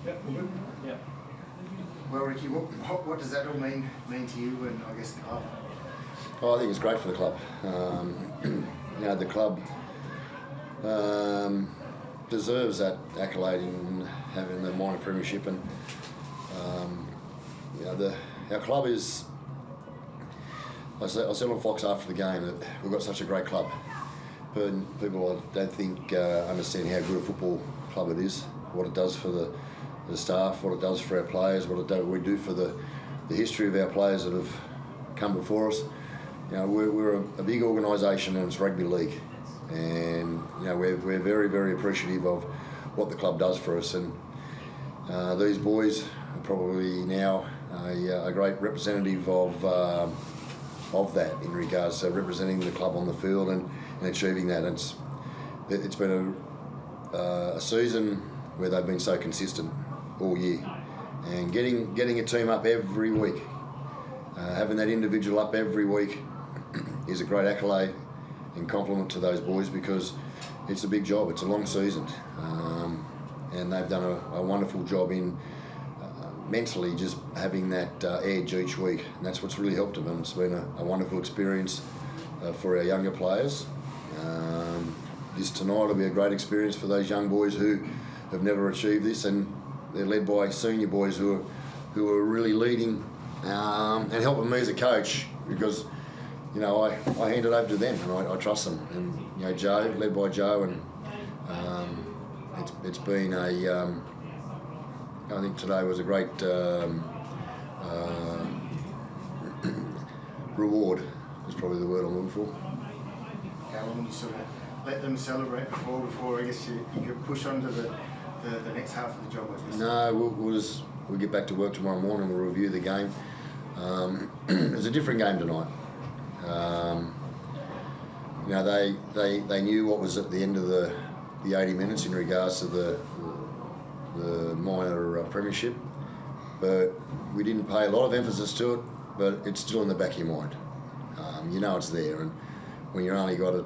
Yep, all good. Yep. Well, Ricky, what does that all mean to you and I guess the club? Oh, I think it's great for the club. The club deserves that accolade in having the Minor Premiership, and our club is. I said on Fox after the game that we've got such a great club, but people I don't think understand how good a football club it is, what it does for the staff, what it does for our players, what we do for the history of our players that have come before us. We're a big organisation, and it's rugby league, and we're very, very appreciative of what the club does for us. And these boys are probably now a great representative of that in regards to representing the club on the field and achieving that. It's been a season where they've been so consistent all year, and getting a team up every week, having that individual up every week is a great accolade and compliment to those boys, because it's a big job, it's a long season, and they've done a wonderful job in mentally just having that edge each week, and that's what's really helped them, and it's been a wonderful experience for our younger players. This tonight will be a great experience for those young boys who have never achieved this, and they're led by senior boys who are really leading and helping me as a coach, because I hand it over to them and I trust them. And Joe, led by Joe, and it's been I think today was a great reward, is probably the word I'm looking for. How long do you sort of let them celebrate before I guess you could push on to the next half of the job like this? No, we'll get back to work tomorrow morning. We'll review the game. It was a different game tonight. They knew what was at the end of the 80 minutes in regards to the Minor Premiership, but we didn't pay a lot of emphasis to it, but it's still in the back of your mind. It's there, and when you're only got it,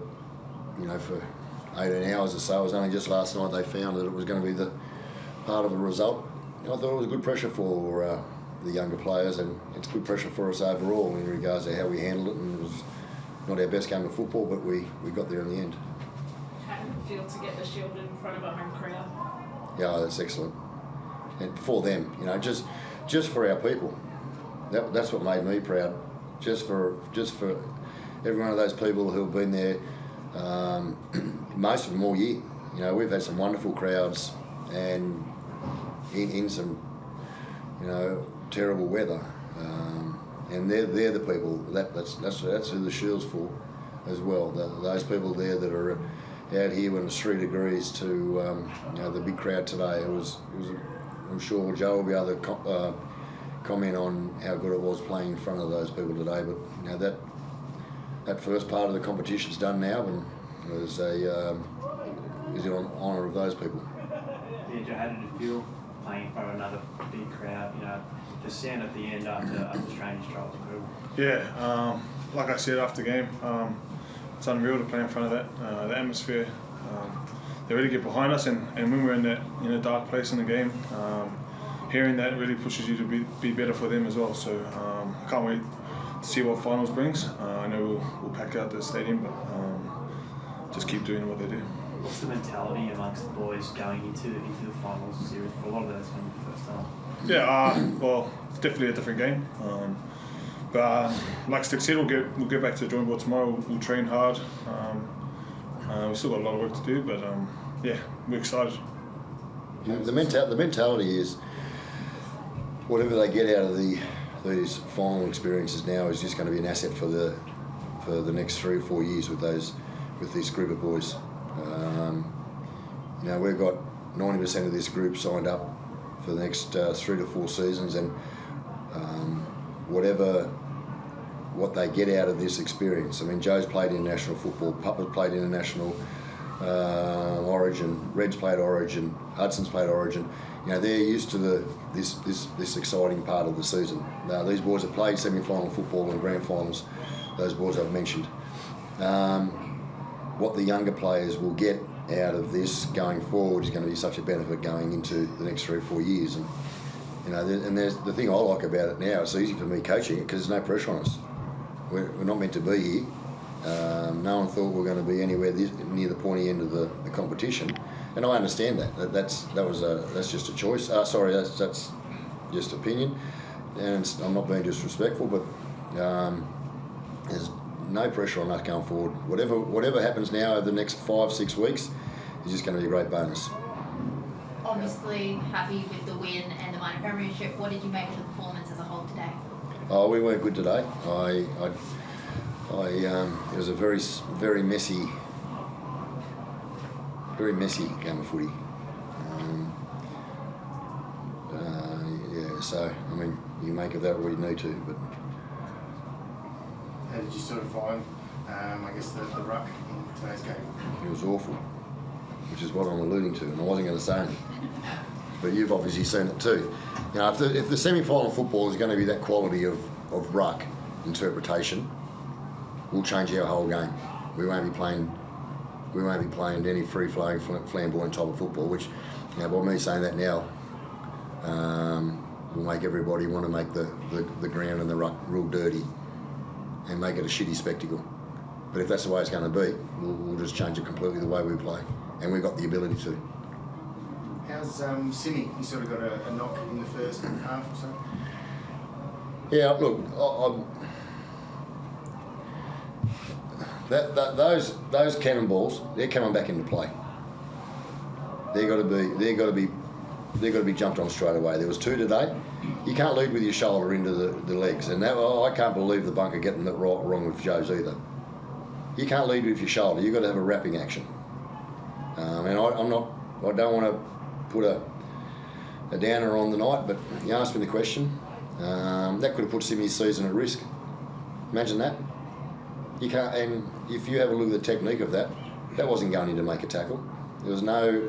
for 18 hours or so, it was only just last night they found that it was going to be the part of the result. I thought it was good pressure for the younger players, and it's good pressure for us overall in regards to how we handled it, and it was not our best game of football, but we got there in the end. How did it feel to get the shield in front of a home crowd? Yeah, that's excellent. And for them, just for our people, that's what made me proud. Just for every one of those people who have been there, most of them all year. We've had some wonderful crowds, and in some, terrible weather, and they're the people that's who the shield's for, as well. Those people there that are out here when it's 3 degrees to the big crowd today. It was. I'm sure Joe will be able to comment on how good it was playing in front of those people today. But that first part of the competition's done now, and it was is in honour of those people. Yeah, Joe, how did it feel playing in front of another big crowd? The sound at the end after Australian trial was incredible. Yeah, like I said after the game, it's unreal to play in front of that. The atmosphere, they really get behind us, and when we're in a dark place in the game, hearing that really pushes you to be better for them as well. So I can't wait to see what finals brings. I know we'll pack out the stadium, but just keep doing what they do. What's the mentality amongst the boys going into the finals series? For a lot of those from the first time. Yeah, well, it's definitely a different game. But like Stick said, we'll get back to the drawing board tomorrow. We'll train hard. We've still got a lot of work to do, but yeah, we're excited. The mentality is whatever they get out of these final experiences now is just going to be an asset for the next 3 or 4 years with this group of boys. We've got 90% of this group signed up for the next 3 to 4 seasons, and what they get out of this experience. I mean, Joe's played international football, Puppa's played international Origin, Red's played Origin, Hudson's played Origin. They're used to this exciting part of the season. Now, these boys have played semi-final football and grand finals, those boys I've mentioned. What the younger players will get out of this going forward is going to be such a benefit going into the next 3 or 4 years. And you know, and there's the thing I like about it now. It's easy for me coaching it because there's no pressure on us. We're not meant to be here. No one thought we were going to be anywhere near the pointy end of the competition, and I understand that. That's just a choice. Sorry, that's just opinion, and I'm not being disrespectful, but there's no pressure on us going forward. Whatever happens now over the next 5-6 weeks is just going to be a great bonus. Obviously happy with the win and the Minor Premiership. What did you make of the performance as a whole today? Oh, we weren't good today. It was a very messy game of footy. So I mean, you make of that what you need to. But How did you sort of find, I guess, the ruck in today's game? it was awful, which is what I'm alluding to, and I wasn't going to say anything. But you've obviously seen it too. You know, if the semi-final football is going to be that quality of ruck interpretation, we'll change our whole game. We won't be playing any free-flowing, flamboyant type of football. Which, you know, by me saying that now, will make everybody want to make the ground and the ruck real dirty and make it a shitty spectacle. But if that's the way it's going to be, we'll just change it completely the way we play, and we've got the ability to. How's Simi? He sort of got a knock in the first half or so. Yeah, look, those cannonballs, they're coming back into play. They've got to be jumped on straight away. There was 2 today. You can't lead with your shoulder into the legs, and that, I can't believe the bunker getting that wrong with Joe's either. You can't lead with your shoulder. You've got to have a wrapping action. And I don't want to put a downer on the night, but you asked me the question. That could have put Simi's season at risk. Imagine that. You can't, and if you have a look at the technique of that wasn't going in to make a tackle. There was no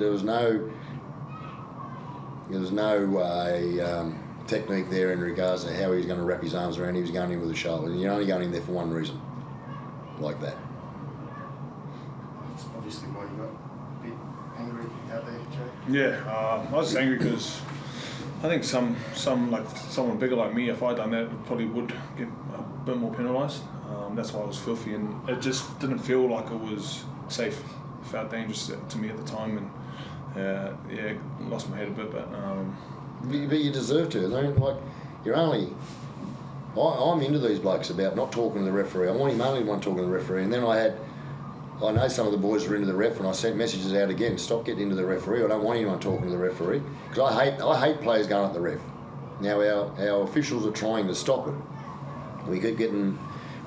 technique there in regards to how he was going to wrap his arms around. He was going in with a shoulder, and you're only going in there for one reason, like that. That's obviously why you got a bit angry out there, Joe. Yeah, I was just angry because I think someone bigger like me, if I'd done that, probably would get a bit more penalised. That's why I was filthy, and it just didn't feel like it was safe. It felt dangerous to me at the time, and lost my head a bit. But you deserve to. I mean, like, you're only. I'm into these blokes about not talking to the referee. I want him only one talking to the referee, and then I know some of the boys were into the ref, and I sent messages out again. Stop getting into the referee. I don't want anyone talking to the referee because I hate players going at the ref. Now our officials are trying to stop it. We keep getting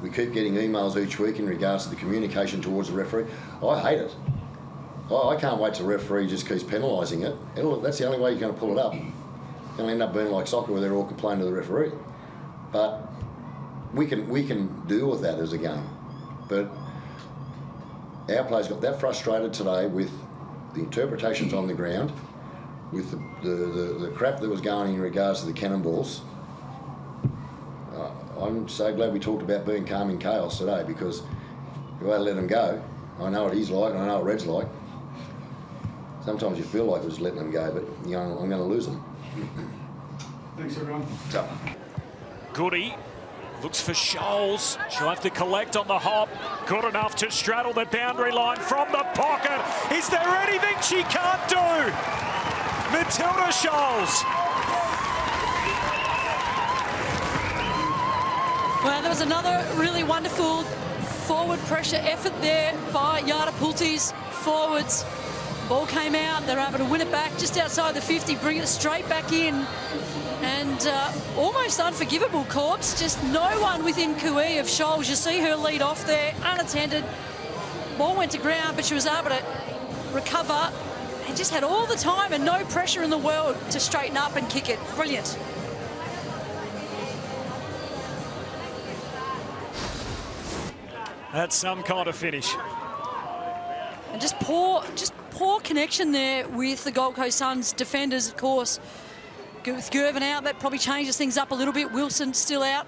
emails each week in regards to the communication towards the referee. I hate it. I can't wait till the referee just keeps penalising it. That's the only way you're going to pull it up. It'll end up being like soccer where they're all complaining to the referee. But we can deal with that as a game. But our players got that frustrated today with the interpretations on the ground, with the crap that was going in regards to the cannonballs. I'm so glad we talked about being calm in chaos today, because if I let him go, I know what he's like and I know what Red's like. Sometimes you feel like we're just letting them go, but you know, I'm going to lose them. Thanks, everyone. So. Goody looks for Scholes. She'll have to collect on the hop. Good enough to straddle the boundary line from the pocket. Is there anything she can't do? Matilda Scholes. Well, there was another really wonderful forward pressure effort there by Yardapulti's forwards. Ball came out, they're able to win it back just outside the 50, bring it straight back in. And almost unforgivable, Corbs. Just no one within Kui of Scholes. You see her lead off there, unattended. Ball went to ground, but she was able to recover and just had all the time and no pressure in the world to straighten up and kick it. Brilliant. That's some kind of finish. And just poor connection there with the Gold Coast Suns defenders, of course. With Gervin out, that probably changes things up a little bit. Wilson still out.